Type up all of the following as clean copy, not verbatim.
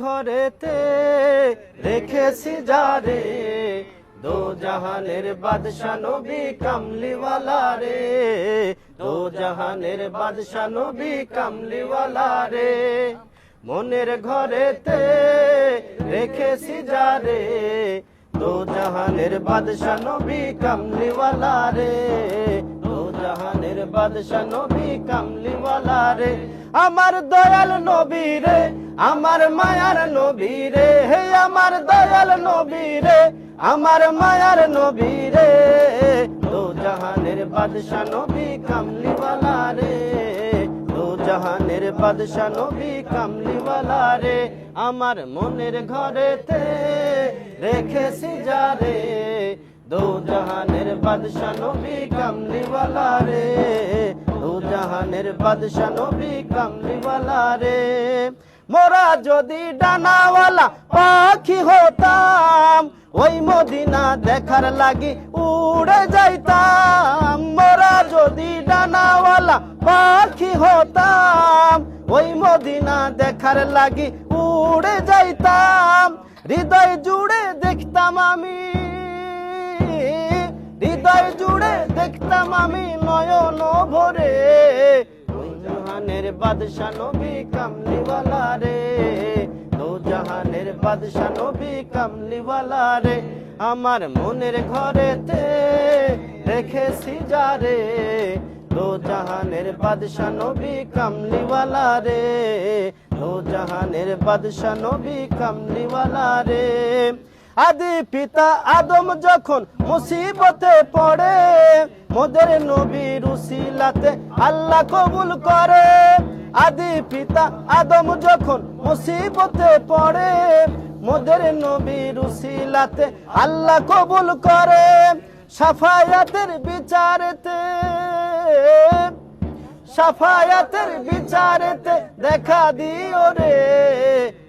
ঘরেতে রেখেছি যারে দো জাহানের বাদশা নবী কামলিওয়ালা রে, দো জাহানের বাদশা নবী কামলিওয়ালা রে। মনের ঘরেতে রেখেছি যারে দো জাহানের বাদশা নবী কামলিওয়ালা রে, দো জাহানের বাদশা নবী কামলিওয়ালা রে। আমার দয়াল নবী রে, আমার মায়ার নবী রে, হে আমার দয়াল নবী রে, আমার মায়ার নবী রে, দো জাহানের বাদশা নবী কামলিওয়ালা রে, দো জাহানের বাদশা নবী কামলিওয়ালা রে। আমার মনের ঘরেতে রেখেছি যারে দো জাহানের বাদশা নবী কামলিওয়ালা রে, দো জাহানের বাদশা নবী কামলিওয়ালা রে। মোরা যদি ডানাওয়ালা পাখি হতাম ওই মদিনা দেখার লাগি উড়ে যাইতাম। মোরা যদি ডানাওয়ালা পাখি হতাম ওই মদিনা দেখার লাগি উড়ে যাইতাম। হৃদয় জুড়ে দেখতাম আমি, হৃদয় জুড়ে দেখতাম আমি নয়ন ভরে দো জাহানের বাদশা নবী কামলিওয়ালা রে, দো জাহানের বাদশা নবী কামলিওয়ালা রে। আমার মনের ঘরেতে রেখেছি যারে দো জাহানের বাদশা নবী কামলিওয়ালা রে, দো জাহানের বাদশা নবী কামলিওয়ালা রে। আদি পিতা আদম যখন মুসিবতে পড়ে মোদের নবীর উসিলাতে আল্লাহ কবুল করে। আদি পিতা আদম যখন মুসিবতে পড়ে মোদের নবীর উসিলাতে আল্লাহ কবুল করে। সাফায়াতের বিচারেতে, সাফায়াতের বিচারেতে দেখা দিও রে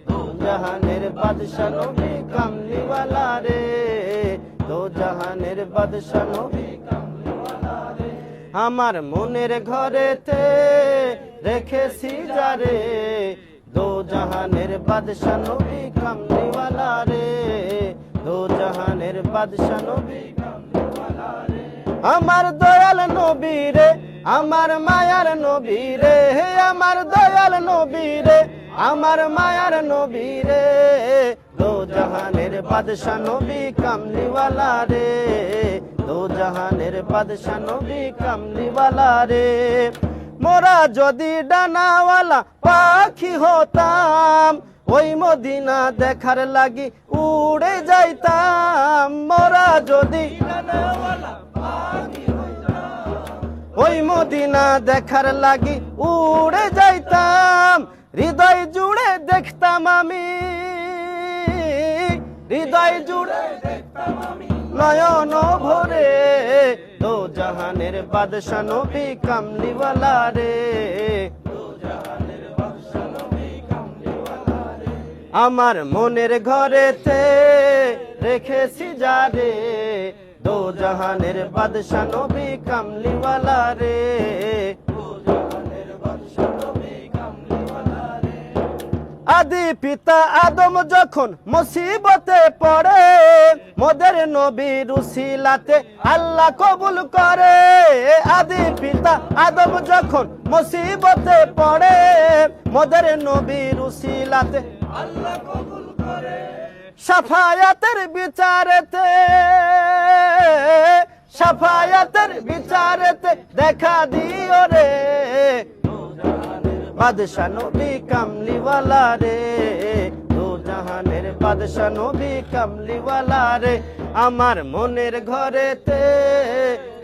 দো জাহানের বাদশা নবী কামলিওয়ালা রে, দো জাহানের বাদশা নবী কামলিওয়ালা রে। আমার মনের ঘরেতে রেখেছি যারে দো জাহানের বাদশা নবী কামলিওয়ালা রে, দো জাহানের বাদশা নবী কামলিওয়ালা রে। আমার দয়াল নবী রে, আমার মায়ার নবী রে, হে আমার দয়াল নবী রে, আমার মায়ার নবী রে, দো জাহানের বাদশা নবী কামলিওয়ালা রে, দো জাহানের বাদশা নবী কামলিওয়ালা রে। মোরা যদি ডানাওয়ালা পাখি হতাম ওই মদিনা দেখার লাগি উড়ে যাইতাম। মোরা যদি ডানাওয়ালা পাখি ওই মদিনা দেখার লাগি উড়ে যাইতাম। হৃদয় জুড়ে দেখতাম আমি, হৃদয় জুড়ে দেখতাম আমি নয়ন ভরে দো জাহানের বাদশা নবী কামলিওয়ালা রে, দো জাহানের বাদশা নবী কামলিওয়ালা রে। আমার মনের ঘরেতে রেখেছি যারে দো জাহানের বাদশা নবী কামলিওয়ালা রে, দো জাহানের বাদশা নবী কামলিওয়ালা রে। আদি পিতা আদম যখন মুসিবতে পড়ে মোদের নবীর উসিলাতে আল্লাহ কবুল করে। আদি পিতা আদম যখন মুসিবতে পড়ে মোদের নবীর উসিলাতে আল্লাহ কবুল করে। সাফায়াতের বিচারেতে, সাফায়াতের বিচারেতে দেখা দিও রে বাদশা নবী কামলিওয়ালা রে, দো জাহানের বাদশা নবী কামলিওয়ালা রে। আমার মনের ঘরেতে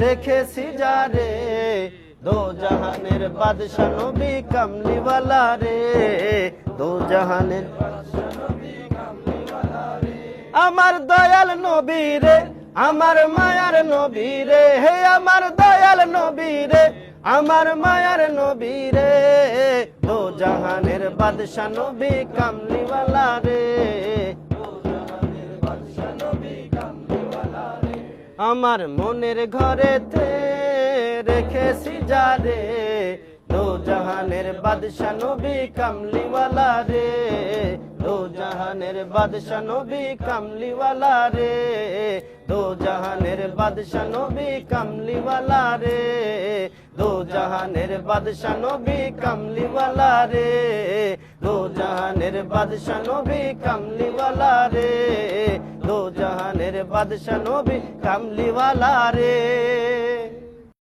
রেখেছি যারে দো জাহানের বাদশা নবী কামলিওয়ালা রে, দো জাহানের বাদশা নবী কামলিওয়ালা রে। আমার দয়াল নবী রে, আমার মায়ার নবী রে, হে আমার দয়াল নবী রে, আমার মায়ার নবী রে, দো জাহানের বাদশা নবী কামলিওয়ালা রে, দো জাহানের বাদশা নবী কামলিওয়ালা রে। আমার মনের ঘরেতে রেখেছি যারে দো জাহানের বাদশা নবী কামলিওয়ালা রে, দো জাহানের বাদশা নবী কামলিওয়ালা রে, দো জাহানের বাদশা নবী কামলিওয়ালা রে, দো জাহানের বাদশা নবী কামলিওয়ালা রে, দো জাহানের বাদশা নবী কামলিওয়ালা রে, দো জাহানের বাদশা নবী কামলিওয়ালা রে।